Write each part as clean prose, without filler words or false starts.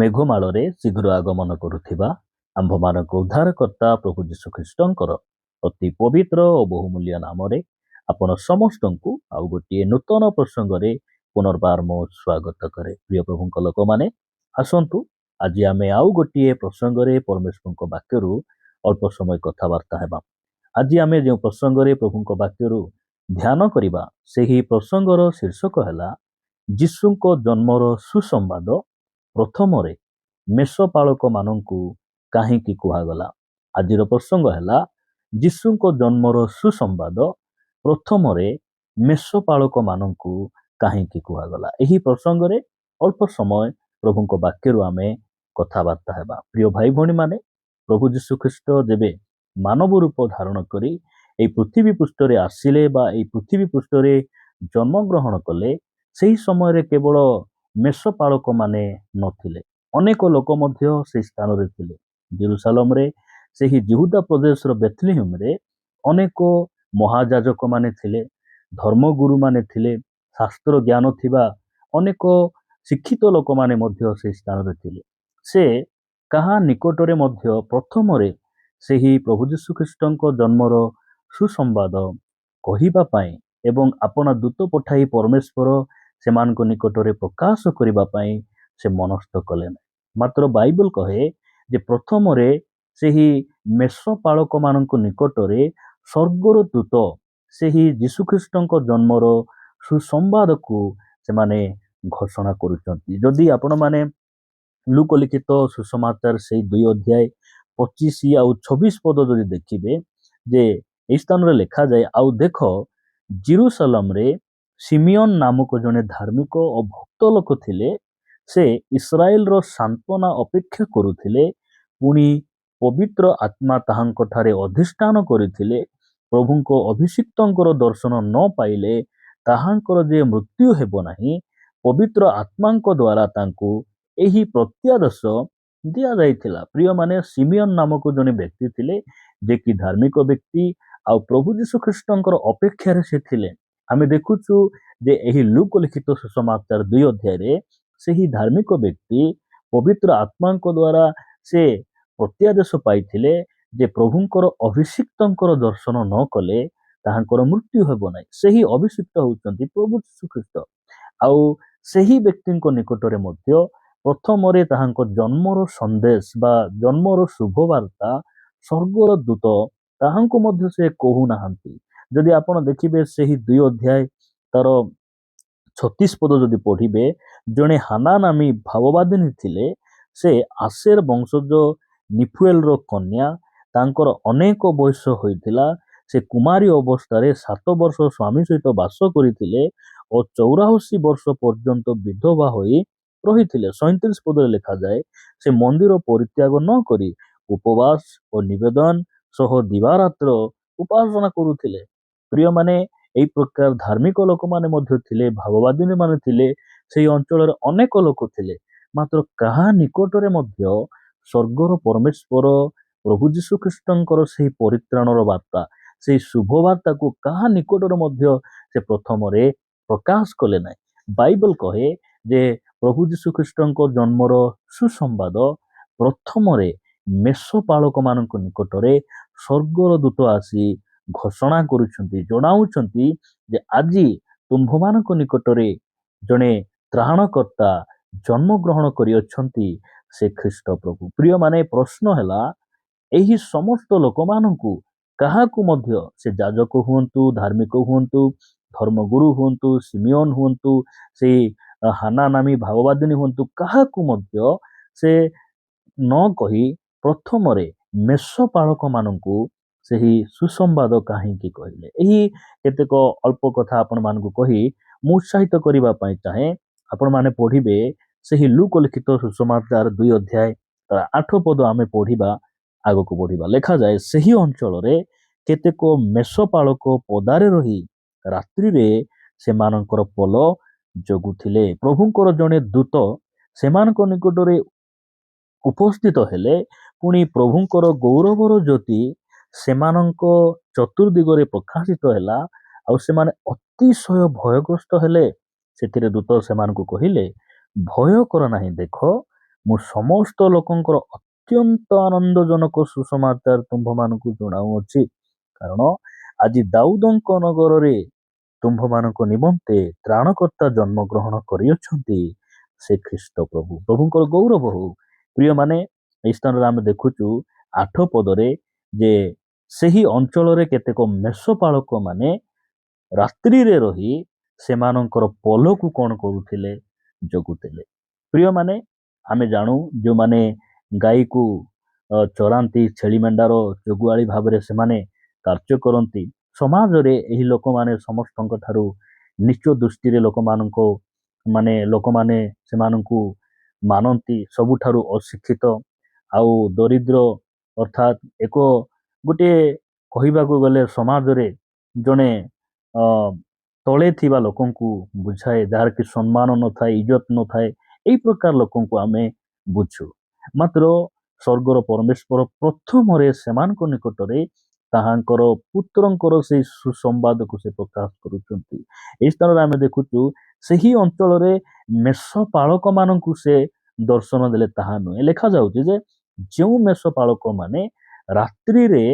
ମେଘମାଳରେ ଶୀଘ୍ର ଆଗମନ କରୁଥିବା ଆମ୍ଭମାନଙ୍କ ଉଦ୍ଧାରକର୍ତ୍ତା ପ୍ରଭୁ ଯୀଶୁଖ୍ରୀଷ୍ଟଙ୍କର ଅତି ପବିତ୍ର ଓ ବହୁମୂଲ୍ୟ ନାମରେ ଆପଣ ସମସ୍ତଙ୍କୁ ଆଉ ଗୋଟିଏ ନୂତନ ପ୍ରସଙ୍ଗରେ ପୁନର୍ବାର ମୁଁ ସ୍ୱାଗତ କରେ। ପ୍ରିୟ ପ୍ରଭୁଙ୍କ ଲୋକମାନେ, ଆସନ୍ତୁ ଆଜି ଆମେ ଆଉ ଗୋଟିଏ ପ୍ରସଙ୍ଗରେ ପରମେଶ୍ୱରଙ୍କ ବାକ୍ୟରୁ ଅଳ୍ପ ସମୟ କଥାବାର୍ତ୍ତା ହେବା। ଆଜି ଆମେ ଯେଉଁ ପ୍ରସଙ୍ଗରେ ପ୍ରଭୁଙ୍କ ବାକ୍ୟରୁ ଧ୍ୟାନ କରିବା, ସେହି ପ୍ରସଙ୍ଗର ଶୀର୍ଷକ ହେଲା ଯୀଶୁଙ୍କ ଜନ୍ମର ସୁସମ୍ବାଦ। ପ୍ରଥମରେ ମେଷପାଳକମାନଙ୍କୁ କାହିଁକି କୁହାଗଲା? ଆଜିର ପ୍ରସଙ୍ଗ ହେଲା ଯୀଶୁଙ୍କ ଜନ୍ମର ସୁସମ୍ବାଦ। ପ୍ରଥମରେ ମେଷପାଳକମାନଙ୍କୁ କାହିଁକି କୁହାଗଲା? ଏହି ପ୍ରସଙ୍ଗରେ ଅଳ୍ପ ସମୟ ପ୍ରଭୁଙ୍କ ବାକ୍ୟରୁ ଆମେ କଥାବାର୍ତ୍ତା ହେବା। ପ୍ରିୟ ଭାଇ ଭଉଣୀମାନେ, ପ୍ରଭୁ ଯୀଶୁଖ୍ରୀଷ୍ଟ ଯେବେ ମାନବ ରୂପ ଧାରଣ କରି ଏହି ପୃଥିବୀ ପୃଷ୍ଠରେ ଆସିଲେ ବା ଏହି ପୃଥିବୀ ପୃଷ୍ଠରେ ଜନ୍ମଗ୍ରହଣ କଲେ, ସେହି ସମୟରେ କେବଳ ମେଷପାଳକ ମାନେ ନଥିଲେ, ଅନେକ ଲୋକ ମଧ୍ୟ ସେହି ସ୍ଥାନରେ ଥିଲେ। ଜେରୁସାଲମରେ, ସେହି ଜିହୁଦା ପ୍ରଦେଶର ବେଥଲେହେମରେ ଅନେକ ମହାଯାଜକ ମାନେ ଥିଲେ, ଧର୍ମଗୁରୁମାନେ ଥିଲେ, ଶାସ୍ତ୍ର ଜ୍ଞାନ ଥିବା ଅନେକ ଶିକ୍ଷିତ ଲୋକମାନେ ମଧ୍ୟ ସେହି ସ୍ଥାନରେ ଥିଲେ। ସେ କାହା ନିକଟରେ ମଧ୍ୟ ପ୍ରଥମରେ ସେହି ପ୍ରଭୁ ଯୀଶୁଖ୍ରୀଷ୍ଟଙ୍କ ଜନ୍ମର ସୁସମ୍ବାଦ କହିବା ପାଇଁ ଏବଂ ଆପଣା ଦୂତ ପଠାଇ ପରମେଶ୍ୱର ସେମାନଙ୍କ ନିକଟରେ ପ୍ରକାଶ କରିବା ପାଇଁ ସେ ମନସ୍ଥ କଲେ ନାହିଁ। ମାତ୍ର ବାଇବଲ କହେ ଯେ ପ୍ରଥମରେ ସେହି ମେଷପାଳକମାନଙ୍କ ନିକଟରେ ସ୍ୱର୍ଗର ଦୂତ ସେହି ଯୀଶୁଖ୍ରୀଷ୍ଟଙ୍କ ଜନ୍ମର ସୁସମ୍ବାଦକୁ ସେମାନେ ଘୋଷଣା କରୁଛନ୍ତି। ଯଦି ଆପଣମାନେ ଲୁକ ଲିଖିତ ସୁସମାଚାର ସେଇ 2 ଅଧ୍ୟାୟ 25 ଆଉ 26 ପଦ ଯଦି ଦେଖିବେ, ଯେ ଏହି ସ୍ଥାନରେ ଲେଖାଯାଏ, ଆଉ ଦେଖ ଜେରୁସାଲମରେ ସିମିୟନ ନାମକ ଜଣେ ଧାର୍ମିକ ଓ ଭକ୍ତ ଲୋକ ଥିଲେ। ସେ ଇସ୍ରାଏଲର ସାନ୍ତ୍ୱନା ଅପେକ୍ଷା କରୁଥିଲେ। ପୁଣି ପବିତ୍ର ଆତ୍ମା ତାହାଙ୍କ ଠାରେ ଅଧିଷ୍ଠାନ କରିଥିଲେ। ପ୍ରଭୁଙ୍କ ଅଭିଷିକ୍ତଙ୍କର ଦର୍ଶନ ନ ପାଇଲେ ତାହାଙ୍କର ଯେ ମୃତ୍ୟୁ ହେବ ନାହିଁ, ପବିତ୍ର ଆତ୍ମାଙ୍କ ଦ୍ୱାରା ତାଙ୍କୁ ଏହି ପ୍ରତ୍ୟାଦେଶ ଦିଆଯାଇଥିଲା। ପ୍ରିୟମାନେ, ସିମିୟନ ନାମକ ଜଣେ ବ୍ୟକ୍ତି ଥିଲେ, ଯେ କି ଧାର୍ମିକ ବ୍ୟକ୍ତି, ଆଉ ପ୍ରଭୁ ଯୀଶୁଖ୍ରୀଷ୍ଟଙ୍କର ଅପେକ୍ଷାରେ ସେ ଥିଲେ। ଆମେ ଦେଖୁଛୁ ଯେ ଏହି ଲୁକ ଲିଖିତ ସୁସମାଚାର 2 ଅଧ୍ୟାୟରେ ସେହି ଧାର୍ମିକ ବ୍ୟକ୍ତି ପବିତ୍ର ଆତ୍ମାଙ୍କ ଦ୍ୱାରା ସେ ପ୍ରତ୍ୟାଦେଶ ପାଇଥିଲେ ଯେ ପ୍ରଭୁଙ୍କର ଅଭିଷିକ୍ତଙ୍କର ଦର୍ଶନ ନ କଲେ ତାହାଙ୍କର ମୃତ୍ୟୁ ହେବ ନାହିଁ। ସେହି ଅଭିଷିକ୍ତ ହେଉଛନ୍ତି ପ୍ରଭୁ ଯୀଶୁଖ୍ରୀଷ୍ଟ। ଆଉ ସେହି ବ୍ୟକ୍ତିଙ୍କ ନିକଟରେ ମଧ୍ୟ ପ୍ରଥମରେ ତାହାଙ୍କ ଜନ୍ମର ସନ୍ଦେଶ ବା ଜନ୍ମର ଶୁଭବାର୍ତ୍ତା ସ୍ୱର୍ଗର ଦୂତ ତାହାଙ୍କୁ ମଧ୍ୟ ସେ କହୁନାହାନ୍ତି। ଯଦି ଆପଣ ଦେଖିବେ ସେହି 2 ଅଧ୍ୟାୟ ତାର 36 ପଦ ଯଦି ପଢିବେ, ଜଣେ ହାନା ନାମୀ ଭାବବାଦିନୀ ଥିଲେ। ସେ ଆସେର ବଂଶଜ ନିଫୁଏଲର କନ୍ୟା। ତାଙ୍କର ଅନେକ ବୟସ ହୋଇଥିଲା। ସେ କୁମାରୀ ଅବସ୍ଥାରେ 7 ବର୍ଷ ସ୍ୱାମୀ ସହିତ ବାସ କରିଥିଲେ ଓ 84 ବର୍ଷ ପର୍ଯ୍ୟନ୍ତ ବିଧବା ହୋଇ ରହିଥିଲେ। 37 ପଦରେ ଲେଖାଯାଏ, ସେ ମନ୍ଦିର ପରିତ୍ୟାଗ ନ କରି ଉପବାସ ଓ ନିବେଦନ ସହ ଦିବାରାତ୍ର ଉପାସନା କରୁଥିଲେ। ପ୍ରିୟମାନେ, ଏହି ପ୍ରକାର ଧାର୍ମିକ ଲୋକମାନେ ମଧ୍ୟ ଥିଲେ, ଭାବବାଦିନୀ ମାନେ ଥିଲେ। ସେହି ଅଞ୍ଚଳରେ ଅନେକ ଲୋକ ଥିଲେ। ମାତ୍ର କାହା ନିକଟରେ ମଧ୍ୟ ସ୍ୱର୍ଗର ପରମେଶ୍ୱର ପ୍ରଭୁ ଯୀଶୁଖ୍ରୀଷ୍ଟଙ୍କର ସେହି ପରିତ୍ରାଣର ବାର୍ତ୍ତା, ସେହି ଶୁଭବାର୍ତ୍ତାକୁ କାହା ନିକଟରେ ମଧ୍ୟ ସେ ପ୍ରଥମରେ ପ୍ରକାଶ କଲେ ନାହିଁ। ବାଇବଲ କହେ ଯେ ପ୍ରଭୁ ଯୀଶୁଖ୍ରୀଷ୍ଟଙ୍କ ଜନ୍ମର ସୁସମ୍ବାଦ ପ୍ରଥମରେ ମେଷପାଳକମାନଙ୍କ ନିକଟରେ ସ୍ୱର୍ଗର ଦୂତ ଆସି ଘୋଷଣା କରୁଛନ୍ତି, ଜଣାଉଛନ୍ତି ଯେ ଆଜି ତୁମ୍ଭମାନଙ୍କ ନିକଟରେ ଜଣେ ତ୍ରାଣକର୍ତ୍ତା ଜନ୍ମଗ୍ରହଣ କରିଅଛନ୍ତି, ସେ ଖ୍ରୀଷ୍ଟ ପ୍ରଭୁ। ପ୍ରିୟମାନେ, ପ୍ରଶ୍ନ ହେଲା, ଏହି ସମସ୍ତ ଲୋକମାନଙ୍କୁ କାହାକୁ ମଧ୍ୟ, ସେ ଯାଜକ ହୁଅନ୍ତୁ, ଧାର୍ମିକ ହୁଅନ୍ତୁ, ଧର୍ମଗୁରୁ ହୁଅନ୍ତୁ, ସିମିୟନ ହୁଅନ୍ତୁ, ସେଇ ହାନା ନାମୀ ଭାବବାଦିନୀ ହୁଅନ୍ତୁ, କାହାକୁ ମଧ୍ୟ ସେ ନ କହି ପ୍ରଥମରେ ମେଷପାଳକମାନଙ୍କୁ ସେହି ସୁସମ୍ବାଦ କାହିଁକି କହିଲେ? ଏହି କେତେକ ଅଳ୍ପ କଥା ଆପଣମାନଙ୍କୁ କହି ମୁଁ ଉତ୍ସାହିତ କରିବା ପାଇଁ ଚାହେଁ। ଆପଣମାନେ ପଢିବେ ସେହି ଲୁକ ଲିଖିତ ସୁସମାଚାର 2 ଅଧ୍ୟାୟ 8 ପଦ ଆମେ ପଢିବା, ଆଗକୁ ବଢିବା। ଲେଖାଯାଏ, ସେହି ଅଞ୍ଚଳରେ କେତେକ ମେଷପାଳକ ପଦାରେ ରହି ରାତ୍ରିରେ ସେମାନଙ୍କର ପଲ ଜଗୁଥିଲେ। ପ୍ରଭୁଙ୍କର ଜଣେ ଦୂତ ସେମାନଙ୍କ ନିକଟରେ ଉପସ୍ଥିତ ହେଲେ। ପୁଣି ପ୍ରଭୁଙ୍କର ଗୌରବର ଜ୍ୟୋତି ସେମାନଙ୍କ ଚତୁର୍ଦିଗରେ ପ୍ରକାଶିତ ହେଲା, ଆଉ ସେମାନେ ଅତିଶୟ ଭୟଗ୍ରସ୍ତ ହେଲେ। ସେଥିରେ ଦୂତ ସେମାନଙ୍କୁ କହିଲେ, ଭୟ କର ନାହିଁ, ଦେଖ ମୁଁ ସମସ୍ତ ଲୋକଙ୍କର ଅତ୍ୟନ୍ତ ଆନନ୍ଦଜନକ ସୁସମାଚାର ତୁମ୍ଭମାନଙ୍କୁ ଜଣାଉଅଛି। କାରଣ ଆଜି ଦାଉଦଙ୍କ ନଗରରେ ତୁମ୍ଭମାନଙ୍କ ନିମନ୍ତେ ତ୍ରାଣକର୍ତ୍ତା ଜନ୍ମଗ୍ରହଣ କରିଅଛନ୍ତି, ସେ ଖ୍ରୀଷ୍ଟ ପ୍ରଭୁ। ପ୍ରଭୁଙ୍କର ଗୌରବ ହଉ। ପ୍ରିୟମାନେ, ଏହି ସ୍ଥାନରେ ଆମେ ଦେଖୁଛୁ 8 ପଦରେ ଯେ ସେହି ଅଞ୍ଚଳରେ କେତେକ ମେଷପାଳକ ମାନେ ରାତ୍ରିରେ ରହି ସେମାନଙ୍କର ପଲକୁ କ'ଣ କରୁଥିଲେ? ଜଗୁଥିଲେ। ପ୍ରିୟମାନେ, ଆମେ ଜାଣୁ ଯେଉଁମାନେ ଗାଈକୁ ଚରାନ୍ତି, ଛେଳି ମେଣ୍ଢାର ଜଗୁଆଳି ଭାବରେ ସେମାନେ କାର୍ଯ୍ୟ କରନ୍ତି, ସମାଜରେ ଏହି ଲୋକମାନେ ସମସ୍ତଙ୍କ ଠାରୁ ନିଚ ଦୃଷ୍ଟିରେ ଲୋକମାନେ ସେମାନଙ୍କୁ ମାନନ୍ତି, ସବୁଠାରୁ ଅଶିକ୍ଷିତ ଆଉ ଦରିଦ୍ର, ଅର୍ଥାତ୍ ଗୋଟିଏ କହିବାକୁ ଗଲେ ସମାଜରେ ଜଣେ ତଳେ ଥିବା ଲୋକଙ୍କୁ ବୁଝାଏ, ଯାହାର କି ସମ୍ମାନ ନଥାଏ, ଇଜ୍ଜତ ନଥାଏ, ଏହି ପ୍ରକାର ଲୋକଙ୍କୁ ଆମେ ବୁଝୁ। ମାତ୍ର ସ୍ୱର୍ଗର ପରମେଶ୍ୱର ପ୍ରଥମରେ ସେମାନଙ୍କ ନିକଟରେ ତାହାଙ୍କର ପୁତ୍ରଙ୍କର ସେଇ ସୁସମ୍ବାଦକୁ ସେ ପ୍ରକାଶ କରୁଛନ୍ତି। ଏହି ସ୍ଥାନରେ ଆମେ ଦେଖୁଛୁ ସେହି ଅଞ୍ଚଳରେ ମେଷପାଳକ ମାନଙ୍କୁ ସେ ଦର୍ଶନ ଦେଲେ ତାହା ନୁହେଁ। ଲେଖାଯାଉଛି ଯେ ଯେଉଁ ମେଷପାଳକ ମାନେ ରାତ୍ରିରେ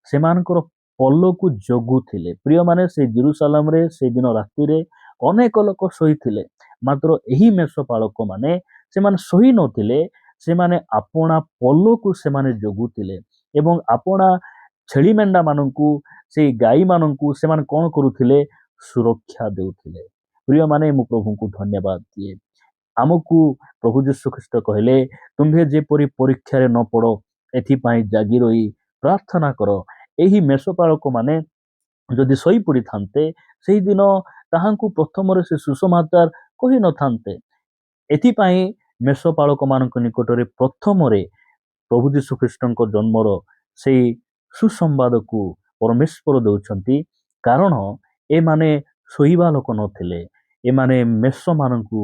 ସେମାନଙ୍କର ପଲକୁ ଜଗୁଥିଲେ। ପ୍ରିୟମାନେ, ସେ ଜେରୁସାଲେମରେ ସେଦିନ ରାତିରେ ଅନେକ ଲୋକ ଶୋଇଥିଲେ, ମାତ୍ର ଏହି ମେଷପାଳକ ମାନେ ସେମାନେ ଶୋଇ ନଥିଲେ, ସେମାନେ ଆପଣା ପଲକୁ ସେମାନେ ଜଗୁଥିଲେ ଏବଂ ଆପଣା ଛେଳି ମେଣ୍ଢା ମାନଙ୍କୁ, ସେଇ ଗାଈ ମାନଙ୍କୁ ସେମାନେ କ'ଣ କରୁଥିଲେ? ସୁରକ୍ଷା ଦେଉଥିଲେ। ପ୍ରିୟମାନେ, ମୁଁ ପ୍ରଭୁଙ୍କୁ ଧନ୍ୟବାଦ ଦିଏ। ଆମକୁ ପ୍ରଭୁ ଯୀଶୁ ଖ୍ରୀଷ୍ଟ କହିଲେ, ତୁମ୍ଭେ ଯେପରି ପରୀକ୍ଷାରେ ନ ପଡ଼ ଏଥିପାଇଁ ଜାଗି ରହି ପ୍ରାର୍ଥନା କର। ଏହି ମେଷପାଳକ ମାନେ ଯଦି ଶୋଇ ପଡ଼ିଥାନ୍ତେ, ସେହିଦିନ ତାହାଙ୍କୁ ପ୍ରଥମରେ ସେ ସୁସମାଚାର କହିନଥାନ୍ତେ। ଏଥିପାଇଁ ମେଷପାଳକ ମାନଙ୍କ ନିକଟରେ ପ୍ରଥମରେ ପ୍ରଭୁ ଯୀଶୁ ଖ୍ରୀଷ୍ଟଙ୍କ ଜନ୍ମର ସେଇ ସୁସମ୍ବାଦକୁ ପରମେଶ୍ୱର ଦେଉଛନ୍ତି, କାରଣ ଏମାନେ ଶୋଇବା ଲୋକ ନଥିଲେ, ଏମାନେ ମେଷମାନଙ୍କୁ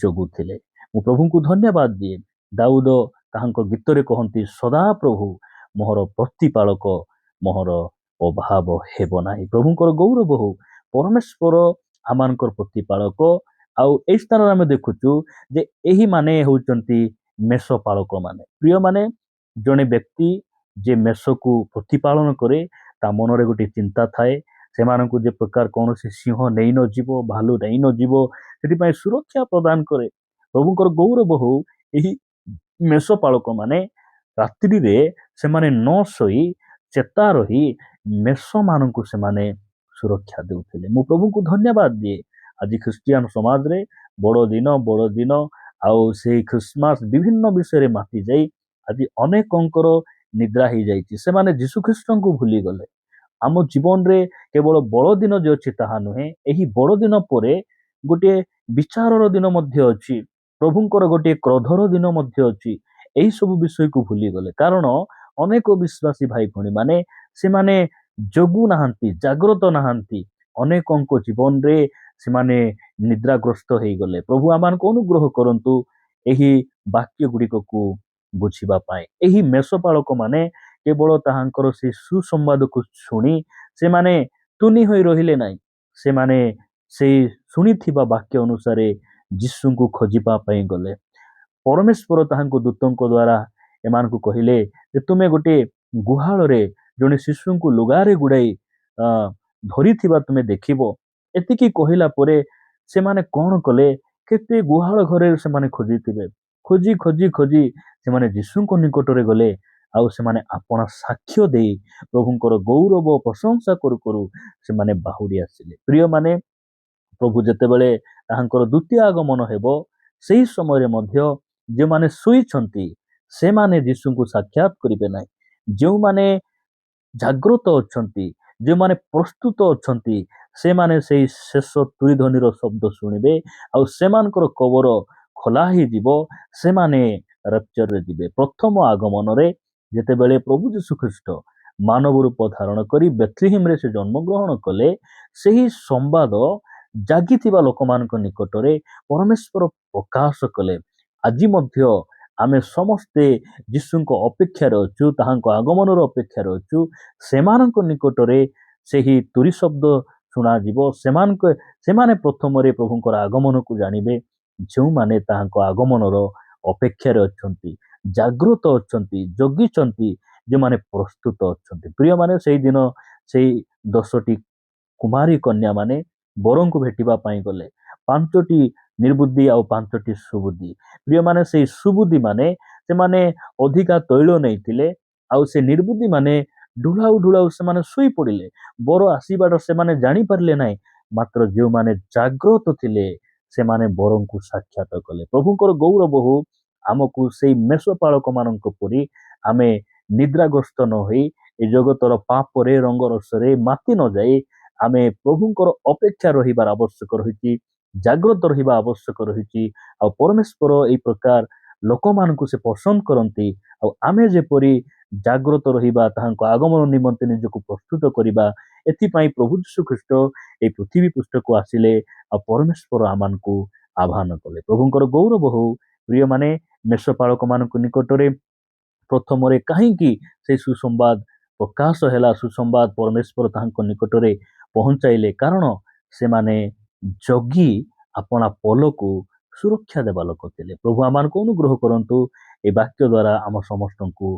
ଜଗୁଥିଲେ। ମୁଁ ପ୍ରଭୁଙ୍କୁ ଧନ୍ୟବାଦ ଦିଏ। ଦାଉଦ ତାହାଙ୍କ ଗୀତରେ କହନ୍ତି, ସଦା ପ୍ରଭୁ ମୋହର ପ୍ରତିପାଳକ, ମୋହର ଅଭାବ ହେବ ନାହିଁ। ପ୍ରଭୁଙ୍କର ଗୌରବ ହଉ। ପରମେଶ୍ୱର ଆମମାନଙ୍କର ପ୍ରତିପାଳକ। ଆଉ ଏହି ସ୍ଥାନରେ ଆମେ ଦେଖୁଛୁ ଯେ ଏହି ମାନେ ହେଉଛନ୍ତି ମେଷପାଳକ ମାନେ। ପ୍ରିୟମାନେ, ଜଣେ ବ୍ୟକ୍ତି ଯେ ମେଷକୁ ପ୍ରତିପାଳନ କରେ, ତା ମନରେ ଗୋଟିଏ ଚିନ୍ତା ଥାଏ, ସେମାନଙ୍କୁ ଯେ ପ୍ରକାର କୌଣସି ସିଂହ ନେଇ ନଯିବ, ଭାଲୁ ନେଇ ନଯିବ, ସେଥିପାଇଁ ସୁରକ୍ଷା ପ୍ରଦାନ କରେ। ପ୍ରଭୁଙ୍କର ଗୌରବ ହଉ। ଏହି ମେଷପାଳକ ମାନେ ରାତ୍ରିରେ ସେମାନେ ନ ଶୋଇ ଚେତା ରହି ମେଷମାନଙ୍କୁ ସେମାନେ ସୁରକ୍ଷା ଦେଉଥିଲେ। ମୁଁ ପ୍ରଭୁଙ୍କୁ ଧନ୍ୟବାଦ ଦିଏ। ଆଜି ଖ୍ରୀଷ୍ଟିଆନ ସମାଜରେ ବଡ଼ ଦିନ ଆଉ ସେଇ ଖ୍ରୀଷ୍ଟମାସ ବିଭିନ୍ନ ବିଷୟରେ ମାତି ଯାଇ ଆଜି ଅନେକଙ୍କର ନିଦ୍ରା ହେଇଯାଇଛି। ସେମାନେ ଯୀଶୁଖ୍ରୀଷ୍ଟଙ୍କୁ ଭୁଲିଗଲେ। ଆମ ଜୀବନରେ କେବଳ ବଡ଼ଦିନ ଯେ ଅଛି ତାହା ନୁହେଁ, ଏହି ବଡ଼ଦିନ ପରେ ଗୋଟିଏ ବିଚାରର ଦିନ ମଧ୍ୟ ଅଛି, ପ୍ରଭୁଙ୍କର ଗୋଟିଏ କ୍ରୋଧର ଦିନ ମଧ୍ୟ ଅଛି। ଏହି ସବୁ ବିଷୟକୁ ଭୁଲିଗଲେ, କାରଣ ଅନେକ ବିଶ୍ୱାସୀ ଭାଇ ଭଉଣୀ ମାନେ ସେମାନେ ଜଗୁ ନାହାନ୍ତି, ଜାଗ୍ରତ ନାହାନ୍ତି। ଅନେକଙ୍କ ଜୀବନରେ ସେମାନେ ନିଦ୍ରାଗ୍ରସ୍ତ ହେଇଗଲେ। ପ୍ରଭୁ ଆମମାନଙ୍କୁ ଅନୁଗ୍ରହ କରନ୍ତୁ ଏହି ବାକ୍ୟ ଗୁଡ଼ିକକୁ ବୁଝିବା ପାଇଁ। ଏହି ମେଷପାଳକ ମାନେ କେବଳ ତାହାଙ୍କର ସେ ସୁସମ୍ବାଦକୁ ଶୁଣି ସେମାନେ ତୁନି ହୋଇ ରହିଲେ ନାହିଁ, ସେମାନେ ସେଇ ଶୁଣିଥିବା ବାକ୍ୟ ଅନୁସାରେ ଯୀଶୁଙ୍କୁ ଖୋଜିବା ପାଇଁ ଗଲେ। ପରମେଶ୍ୱର ତାହାଙ୍କ ଦୂତଙ୍କ ଦ୍ୱାରା ଏମାନଙ୍କୁ କହିଲେ ଯେ ତୁମେ ଗୋଟେ ଗୁହାଳରେ ଜଣେ ଶିଶୁଙ୍କୁ ଲୁଗାରେ ଗୁଡ଼ାଇ ଧରିଥିବା ତୁମେ ଦେଖିବ। ଏତିକି କହିଲା ପରେ ସେମାନେ କ'ଣ କଲେ? କେତେ ଗୁହାଳ ଘରେ ସେମାନେ ଖୋଜିଥିବେ। ଖୋଜି ଖୋଜି ଖୋଜି ସେମାନେ ଯୀଶୁଙ୍କ ନିକଟରେ ଗଲେ, ଆଉ ସେମାନେ ଆପଣା ସାକ୍ଷ୍ୟ ଦେଇ ପ୍ରଭୁଙ୍କର ଗୌରବ ପ୍ରଶଂସା କରୁ କରୁ ସେମାନେ ବାହୁଡ଼ି ଆସିଲେ। ପ୍ରିୟମାନେ, ପ୍ରଭୁ ଯେତେବେଳେ ତାହାଙ୍କର ଦ୍ୱିତୀୟ ଆଗମନ ହେବ, ସେହି ସମୟରେ ମଧ୍ୟ ଯେଉଁମାନେ ଶୋଇଛନ୍ତି ସେମାନେ ଯୀଶୁଙ୍କୁ ସାକ୍ଷାତ କରିବେ ନାହିଁ। ଯେଉଁମାନେ ଜାଗ୍ରତ ଅଛନ୍ତି, ଯେଉଁମାନେ ପ୍ରସ୍ତୁତ ଅଛନ୍ତି, ସେମାନେ ସେଇ ଶେଷ ତୁରିଧ୍ୱନିର ଶବ୍ଦ ଶୁଣିବେ ଆଉ ସେମାନଙ୍କର କବର ଖୋଲା ହେଇଯିବ। ସେମାନେ ରାପ୍ଚରରେ ଯିବେ। ପ୍ରଥମ ଆଗମନରେ ଯେତେବେଳେ ପ୍ରଭୁ ଯୀଶୁ ଖ୍ରୀଷ୍ଟ ମାନବ ରୂପ ଧାରଣ କରି ବେଥଲେହେମରେ ସେ ଜନ୍ମଗ୍ରହଣ କଲେ, ସେହି ସମ୍ବାଦ ଜାଗିଥିବା ଲୋକମାନଙ୍କ ନିକଟରେ ପରମେଶ୍ୱର ପ୍ରକାଶ କଲେ। ଆଜି ମଧ୍ୟ ଆମେ ସମସ୍ତେ ଯୀଶୁଙ୍କ ଅପେକ୍ଷାରେ ଅଛୁ, ତାହାଙ୍କ ଆଗମନର ଅପେକ୍ଷାରେ ଅଛୁ। ସେମାନଙ୍କ ନିକଟରେ ସେହି ତୁରି ଶବ୍ଦ ଶୁଣାଯିବ। ସେମାନେ ପ୍ରଥମରେ ପ୍ରଭୁଙ୍କର ଆଗମନକୁ ଜାଣିବେ, ଯେଉଁମାନେ ତାହାଙ୍କ ଆଗମନର ଅପେକ୍ଷାରେ ଅଛନ୍ତି, ଜାଗ୍ରତ ଅଛନ୍ତି, ଜଗିଛନ୍ତି, ଯେଉଁମାନେ ପ୍ରସ୍ତୁତ ଅଛନ୍ତି। ପ୍ରିୟମାନେ, ସେଇଦିନ ସେଇ 10ଟି କୁମାରୀ କନ୍ୟାମାନେ ବରଙ୍କୁ ଭେଟିବା ପାଇଁ ଗଲେ। 5ଟି ନିର୍ବୁଦ୍ଧି ଆଉ 5ଟି ସୁବୁଦ୍ଧି। ପ୍ରିୟମାନେ, ସେଇ ସୁବୁଦ୍ଧି ମାନେ ସେମାନେ ଅଧିକା ତୈଳ ନେଇଥିଲେ, ଆଉ ସେ ନିର୍ବୁଦ୍ଧି ମାନେ ଢୁଳାଉ ଢୁଳାଉ ସେମାନେ ଶୋଇ ପଡ଼ିଲେ। ବର ଆସିବାର ସେମାନେ ଜାଣିପାରିଲେ ନାହିଁ। ମାତ୍ର ଯେଉଁମାନେ ଜାଗ୍ରତ ଥିଲେ ସେମାନେ ବରଙ୍କୁ ସାକ୍ଷାତ କଲେ। ପ୍ରଭୁଙ୍କର ଗୌରବ ହଉ, ଆମକୁ ସେଇ ମେଷପାଳକ ମାନଙ୍କ ପରି ଆମେ ନିଦ୍ରାଗ୍ରସ୍ତ ନ ହୋଇ ଏ ଜଗତର ପାପରେ ରଙ୍ଗରସରେ ମାତି ନ ଯାଇ ଆମେ ପ୍ରଭୁଙ୍କର ଅପେକ୍ଷା ରହିବାର ଆବଶ୍ୟକ ରହିଛି, ଜାଗ୍ରତ ରହିବା ଆବଶ୍ୟକ ରହିଛି। ଆଉ ପରମେଶ୍ୱର ଏଇ ପ୍ରକାର ଲୋକମାନଙ୍କୁ ସେ ପସନ୍ଦ କରନ୍ତି। ଆଉ ଆମେ ଯେପରି ଜାଗ୍ରତ ରହିବା, ତାହାଙ୍କ ଆଗମନ ନିମନ୍ତେ ନିଜକୁ ପ୍ରସ୍ତୁତ କରିବା, ଏଥିପାଇଁ ପ୍ରଭୁ ଯୀଶୁ ଖ୍ରୀଷ୍ଟ এই ପୃଥିବୀ ପୃଷ୍ଠକୁ ଆସିଲେ ଆଉ ପରମେଶ୍ୱର ଆମମାନଙ୍କୁ ଆହ୍ୱାନ କଲେ। ପ୍ରଭୁଙ୍କର ଗୌରବ ହଉ। ପ୍ରିୟମାନେ, ମେଷପାଳକ ମାନଙ୍କ ନିକଟରେ ପ୍ରଥମରେ କାହିଁକି ସେ ସୁସମ୍ବାଦ ପ୍ରକାଶ ହେଲା, ସୁସମ୍ବାଦ ପରମେଶ୍ୱର ତାହାଙ୍କ ନିକଟରେ ପହଞ୍ଚାଇଲେ? କାରଣ ସେମାନେ ଜଗି ଆପଣା ପଲକୁ ସୁରକ୍ଷା ଦେବା ଲୋକ ଥିଲେ। ପ୍ରଭୁ ଆମମାନଙ୍କୁ ଅନୁଗ୍ରହ କରନ୍ତୁ। ଏ ବାକ୍ୟ ଦ୍ୱାରା ଆମ ସମସ୍ତଙ୍କୁ